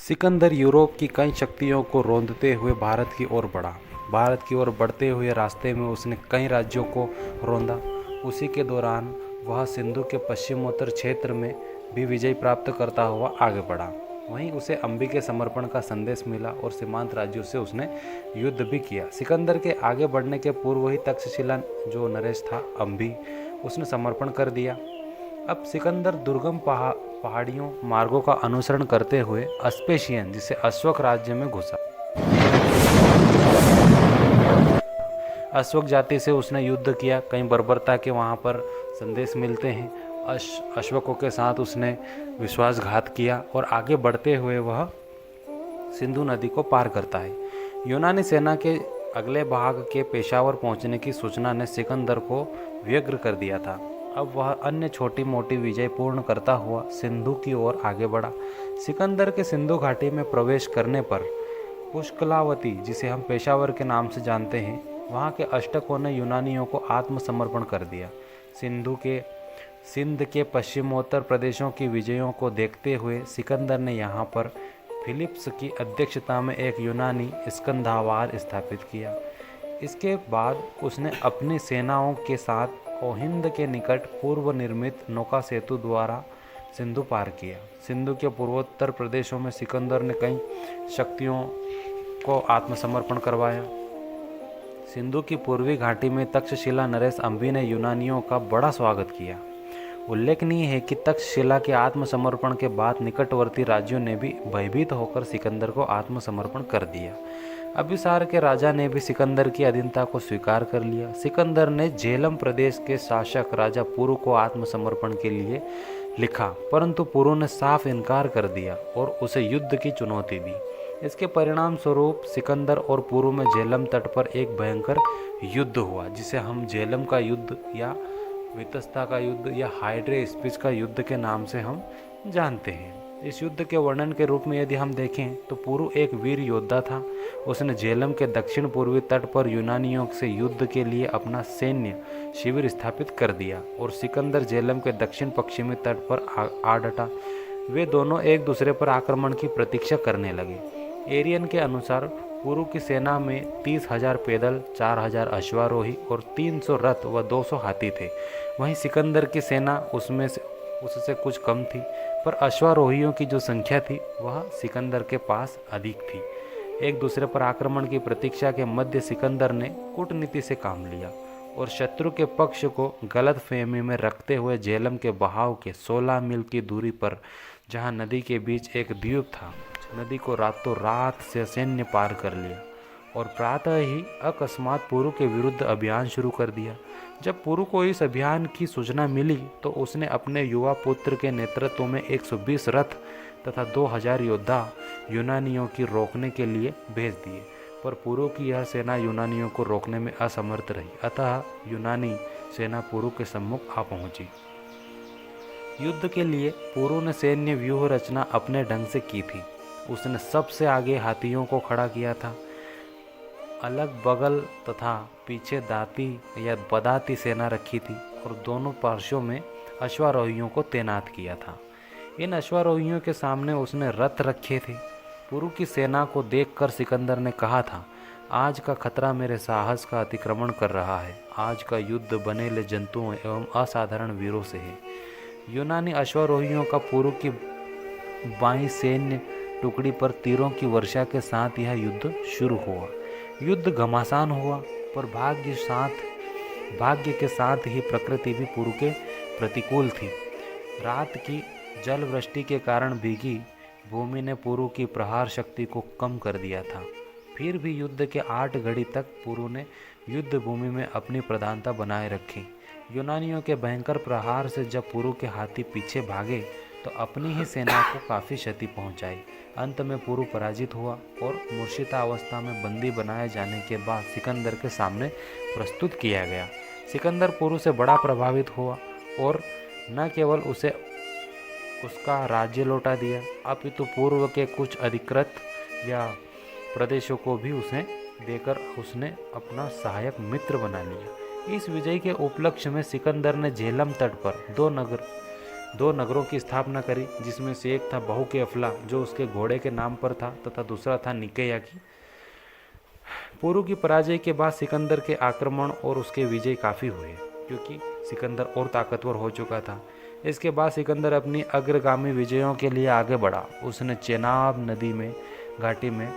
Sikandar Europe की कई शक्तियों को रौंदते हुए भारत की ओर बढ़ा। भारत की ओर बढ़ते हुए रास्ते में उसने कई राज्यों को रौंदा। उसी के दौरान वह सिंधु के पश्चिमोत्तर क्षेत्र में भी विजय प्राप्त करता हुआ आगे बढ़ा। वहीं उसे अम्बी के समर्पण का संदेश मिला और सीमांत राज्यों से उसने युद्ध भी किया। सिकंदर के आगे बढ़ने के पूर्व ही तक्षशिला जो नरेश था अम्बी, उसने समर्पण कर दिया। अब सिकंदर दुर्गम पहाड़ियों मार्गों का अनुसरण करते हुए अस्पेशियन जिसे अश्वक राज्य में घुसा। अश्वक जाति से उसने युद्ध किया। कई बर्बरता के वहाँ पर संदेश मिलते हैं। अश्वकों के साथ उसने विश्वासघात किया और आगे बढ़ते हुए वह सिंधु नदी को पार करता है। यूनानी सेना के अगले भाग के पेशावर पहुंचने की सूचना ने सिकंदर को व्यग्र कर दिया था। अब वह अन्य छोटी मोटी विजय पूर्ण करता हुआ सिंधु की ओर आगे बढ़ा। सिकंदर के सिंधु घाटी में प्रवेश करने पर पुष्कलावती, जिसे हम पेशावर के नाम से जानते हैं, वहाँ के अष्टकों ने यूनानियों को आत्मसमर्पण कर दिया। सिंध के पश्चिमोत्तर प्रदेशों की विजयों को देखते हुए सिकंदर ने यहाँ पर फिलिप्स की अध्यक्षता में एक यूनानी स्कंधावार स्थापित किया। इसके बाद उसने अपनी सेनाओं के साथ ओहिंद के निकट पूर्व निर्मित नौका सेतु द्वारा सिंधु पार किया। सिंधु के पूर्वोत्तर प्रदेशों में सिकंदर ने कई शक्तियों को आत्मसमर्पण करवाया। सिंधु की पूर्वी घाटी में तक्षशिला नरेश अम्बी ने यूनानियों का बड़ा स्वागत किया। उल्लेखनीय है कि तक्षशिला के आत्मसमर्पण के बाद निकटवर्ती राज्यों ने भी भयभीत होकर सिकंदर को आत्मसमर्पण कर दिया। अभिसार के राजा ने भी सिकंदर की अधीनता को स्वीकार कर लिया। सिकंदर ने झेलम प्रदेश के शासक राजा पुरु को आत्मसमर्पण के लिए लिखा, परंतु पुरु ने साफ इनकार कर दिया और उसे युद्ध की चुनौती दी। इसके परिणाम स्वरूप सिकंदर और पुरु में झेलम तट पर एक भयंकर युद्ध हुआ, जिसे हम झेलम का युद्ध या वितस्ता का युद्ध या हाइड्रे स्पीच का युद्ध के नाम से हम जानते हैं। इस युद्ध के वर्णन के रूप में यदि हम देखें तो पुरु एक वीर योद्धा था। उसने झेलम के दक्षिण पूर्वी तट पर यूनानियों से युद्ध के लिए अपना सैन्य शिविर स्थापित कर दिया और सिकंदर झेलम के दक्षिण पश्चिमी तट पर आ डटा। वे दोनों एक दूसरे पर आक्रमण की प्रतीक्षा करने लगे। एरियन के अनुसार पुरु की सेना में 30,000 पैदल, 4,000 अश्वारोही और 300 रथ व 200 हाथी थे। वहीं सिकंदर की सेना उससे कुछ कम थी, पर अश्वारोहियों की जो संख्या थी वह सिकंदर के पास अधिक थी। एक दूसरे पर आक्रमण की प्रतीक्षा के मध्य सिकंदर ने कूटनीति से काम लिया और शत्रु के पक्ष को गलत फहमी में रखते हुए झेलम के बहाव के 16 मील की दूरी पर, जहां नदी के बीच एक द्वीप था, नदी को रातों रात से सैन्य पार कर लिया और प्रातः ही अकस्मात पुरु के विरुद्ध अभियान शुरू कर दिया। जब पुरु को इस अभियान की सूचना मिली तो उसने अपने युवा पुत्र के नेतृत्व में 120 रथ तथा 2,000 योद्धा यूनानियों की रोकने के लिए भेज दिए, पर पुरु की यह सेना यूनानियों को रोकने में असमर्थ रही। अतः यूनानी सेना पुरु के सम्मुख आ पहुंची। युद्ध के लिए पुरु ने सैन्य व्यूह रचना अपने ढंग से की थी। उसने सबसे आगे हाथियों को खड़ा किया था। अलग बगल तथा पीछे दाती या बदाती सेना रखी थी और दोनों पार्श्वों में अश्वारोहियों को तैनात किया था। इन अश्वारोहियों के सामने उसने रथ रखे थे। पुरु की सेना को देखकर सिकंदर ने कहा था, आज का खतरा मेरे साहस का अतिक्रमण कर रहा है। आज का युद्ध बनेले जंतुओं एवं असाधारण वीरों से है। यूनानी अश्वारोहियों का पुरु की बाईं सैन्य टुकड़ी पर तीरों की वर्षा के साथ यह युद्ध शुरू हुआ। युद्ध घमासान हुआ, पर भाग्य के साथ ही प्रकृति भी पुरु के प्रतिकूल थी। रात की जल वृष्टि के कारण भीगी भूमि ने पुरु की प्रहार शक्ति को कम कर दिया था। फिर भी युद्ध के 8 घड़ी तक पुरु ने युद्ध भूमि में अपनी प्रधानता बनाए रखी। यूनानियों के भयंकर प्रहार से जब पुरु के हाथी पीछे भागे तो अपनी ही सेना को काफ़ी क्षति पहुंचाई। अंत में पुरु पराजित हुआ और मूर्छिता अवस्था में बंदी बनाए जाने के बाद सिकंदर के सामने प्रस्तुत किया गया। सिकंदर पुरु से बड़ा प्रभावित हुआ और न केवल उसे उसका राज्य लौटा दिया, अपितु पूर्व के कुछ अधिकृत या प्रदेशों को भी उसे देकर उसने अपना सहायक मित्र बना लिया। इस विजय के उपलक्ष्य में सिकंदर ने झेलम तट पर 2 नगर 2 नगरों की स्थापना करी, जिसमें से एक था बहु के अफला जो उसके घोड़े के नाम पर था तथा दूसरा था निकेया की। पुरु की पराजय के बाद सिकंदर के आक्रमण और उसके विजय काफ़ी हुए, क्योंकि सिकंदर और ताकतवर हो चुका था। इसके बाद सिकंदर अपनी अग्रगामी विजयों के लिए आगे बढ़ा। उसने चेनाब नदी में घाटी में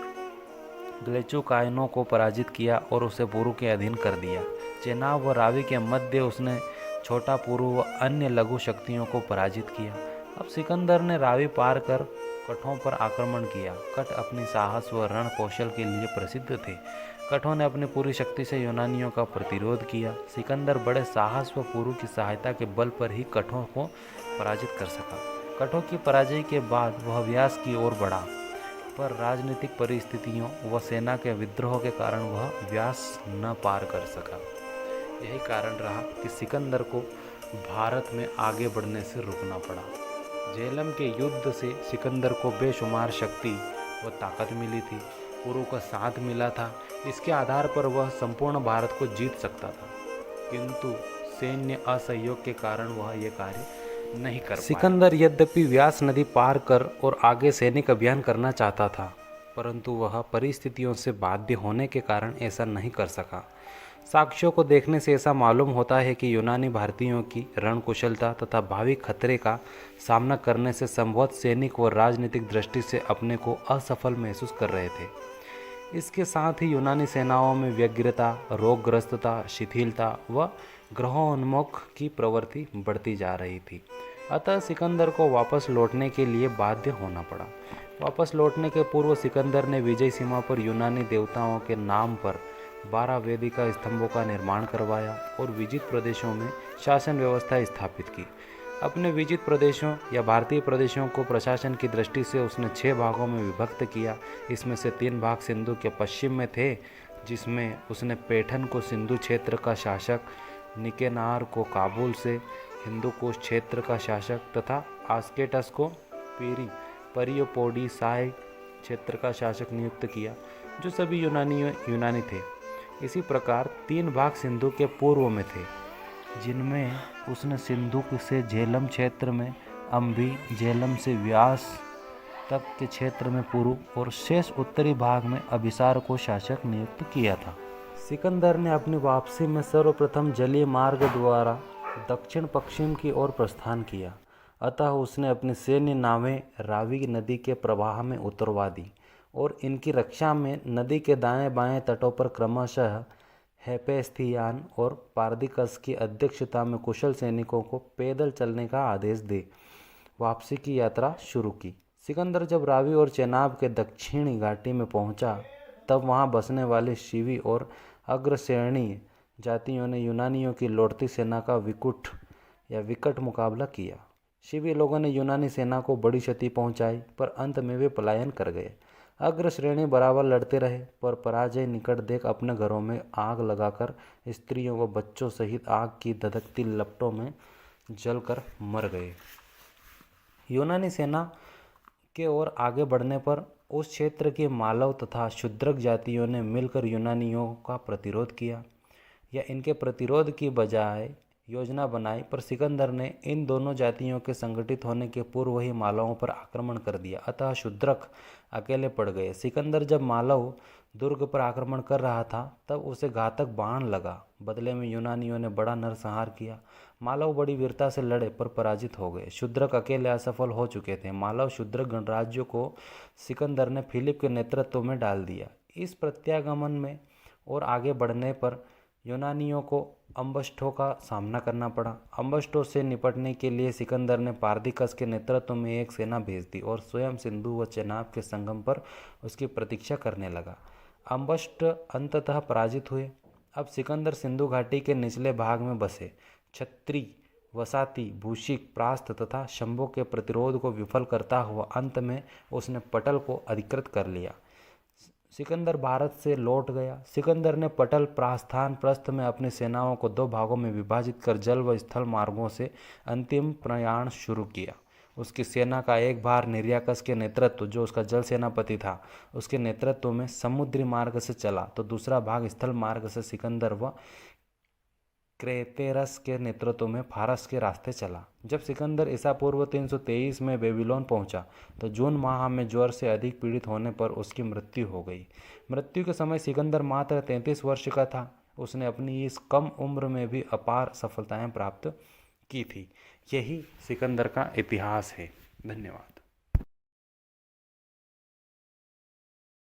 ग्लेचुकायनों को पराजित किया और उसे पुरु के अधीन कर दिया। चेनाब व रावी के मध्य उसने छोटा पुरु व अन्य लघु शक्तियों को पराजित किया। अब सिकंदर ने रावी पार कर कठों पर आक्रमण किया। कठ अपनी साहस व रण कौशल के लिए प्रसिद्ध थे। कठों ने अपनी पूरी शक्ति से यूनानियों का प्रतिरोध किया। सिकंदर बड़े साहस व पुरु की सहायता के बल पर ही कठों को पराजित कर सका। कठों की पराजय के बाद वह व्यास की ओर बढ़ा, पर राजनीतिक परिस्थितियों व सेना के विद्रोह के कारण वह व्यास न पार कर सका। यही कारण रहा कि सिकंदर को भारत में आगे बढ़ने से रुकना पड़ा। झेलम के युद्ध से सिकंदर को बेशुमार शक्ति व ताकत मिली थी। पुरु का साथ मिला था। इसके आधार पर वह संपूर्ण भारत को जीत सकता था, किंतु सैन्य असहयोग के कारण वह यह कार्य नहीं कर पाया। सिकंदर यद्यपि व्यास नदी पार कर और आगे सैनिक अभियान करना चाहता था, परंतु वह परिस्थितियों से बाध्य होने के कारण ऐसा नहीं कर सका। साक्ष्यों को देखने से ऐसा मालूम होता है कि यूनानी भारतीयों की रणकुशलता तथा भावी खतरे का सामना करने से संभवत सैनिक व राजनीतिक दृष्टि से अपने को असफल महसूस कर रहे थे। इसके साथ ही यूनानी सेनाओं में व्यग्रता, रोगग्रस्तता, शिथिलता व ग्रहोन्मुख की प्रवृत्ति बढ़ती जा रही थी। अतः सिकंदर को वापस लौटने के लिए बाध्य होना पड़ा। वापस लौटने के पूर्व सिकंदर ने विजय सीमा पर यूनानी देवताओं के नाम पर 12 वेदिका स्तंभों का निर्माण करवाया और विजित प्रदेशों में शासन व्यवस्था स्थापित की। अपने विजित प्रदेशों या भारतीय प्रदेशों को प्रशासन की दृष्टि से उसने 6 भागों में विभक्त किया। इसमें से 3 भाग सिंधु के पश्चिम में थे, जिसमें उसने पैठन को सिंधु क्षेत्र का शासक, निकेनार को काबुल से हिंदुकुश क्षेत्र का शासक तथा आस्केटस को परियोपोडिसाई क्षेत्र का शासक नियुक्त किया, जो सभी यूनानी थे। इसी प्रकार 3 भाग सिंधु के पूर्व में थे, जिनमें उसने सिंधु से झेलम क्षेत्र में अम्बी, झेलम से व्यास तक के क्षेत्र में पुरु और शेष उत्तरी भाग में अभिसार को शासक नियुक्त किया था। सिकंदर ने अपनी वापसी में सर्वप्रथम जलीय मार्ग द्वारा दक्षिण पश्चिम की ओर प्रस्थान किया। अतः उसने अपनी सैन्य नावें रावी नदी के प्रवाह में उतरवा दी और इनकी रक्षा में नदी के दाएं बाएं तटों पर क्रमशः हेपेस्थियान और पार्दिकस की अध्यक्षता में कुशल सैनिकों को पैदल चलने का आदेश दे वापसी की यात्रा शुरू की। सिकंदर जब रावी और चेनाब के दक्षिणी घाटी में पहुंचा, तब वहां बसने वाले शिवी और अग्रश्रेणी जातियों ने यूनानियों की लौटती सेना का विकट मुकाबला किया। शिवी लोगों ने यूनानी सेना को बड़ी क्षति पहुंचाई, पर अंत में वे पलायन कर गए। अग्रश्रेणी बराबर लड़ते रहे, पर पराजय निकट देख अपने घरों में आग लगाकर स्त्रियों व बच्चों सहित आग की धधकती लपटों में जलकर मर गए। यूनानी सेना के ओर आगे बढ़ने पर उस क्षेत्र के मालव तथा शूद्रक जातियों ने मिलकर यूनानियों का प्रतिरोध किया या इनके प्रतिरोध की बजाय योजना बनाई, पर सिकंदर ने इन दोनों जातियों के संगठित होने के पूर्व ही मालवों पर आक्रमण कर दिया। अतः शूद्रक अकेले पड़ गए। सिकंदर जब मालव दुर्ग पर आक्रमण कर रहा था, तब उसे घातक बाण लगा। बदले में यूनानियों ने बड़ा नरसंहार किया। मालव बड़ी वीरता से लड़े, पर पराजित हो गए। शूद्रक अकेले असफल हो चुके थे। मालव शूद्रक गणराज्य को सिकंदर ने फिलिप के नेतृत्व में डाल दिया। इस प्रत्यागमन में और आगे बढ़ने पर यूनानियों को अम्बस्टो का सामना करना पड़ा। अम्बस्टो से निपटने के लिए सिकंदर ने पार्दिकस के नेतृत्व में एक सेना भेज दी और स्वयं सिंधु व चेनाब के संगम पर उसकी प्रतीक्षा करने लगा। अम्बस्ट अंततः पराजित हुए। अब सिकंदर सिंधु घाटी के निचले भाग में बसे। छत्री, वसाती, भूषिक, प्रास्थ तथा शंभो के प्रतिरोध को विफल करता हुआ अंत में उसने पटल को अधिकृत कर लिया। सिकंदर भारत से लौट गया। सिकंदर ने पटल प्रस्थान प्रस्थ में अपनी सेनाओं को 2 भागों में विभाजित कर जल व स्थल मार्गों से अंतिम प्रयाण शुरू किया। उसकी सेना का एक भाग निर्याकस के नेतृत्व, जो उसका जल सेनापति था, उसके नेतृत्व में समुद्री मार्ग से चला, तो दूसरा भाग स्थल मार्ग से सिकंदर व क्रेतेरस के नेतृत्व में फारस के रास्ते चला। जब सिकंदर ईसा पूर्व 323 में बेबीलोन पहुंचा तो जून माह में ज्वर से अधिक पीड़ित होने पर उसकी मृत्यु हो गई। मृत्यु के समय सिकंदर मात्र 33 वर्ष का था। उसने अपनी इस कम उम्र में भी अपार सफलताएं प्राप्त की थी। यही सिकंदर का इतिहास है। धन्यवाद।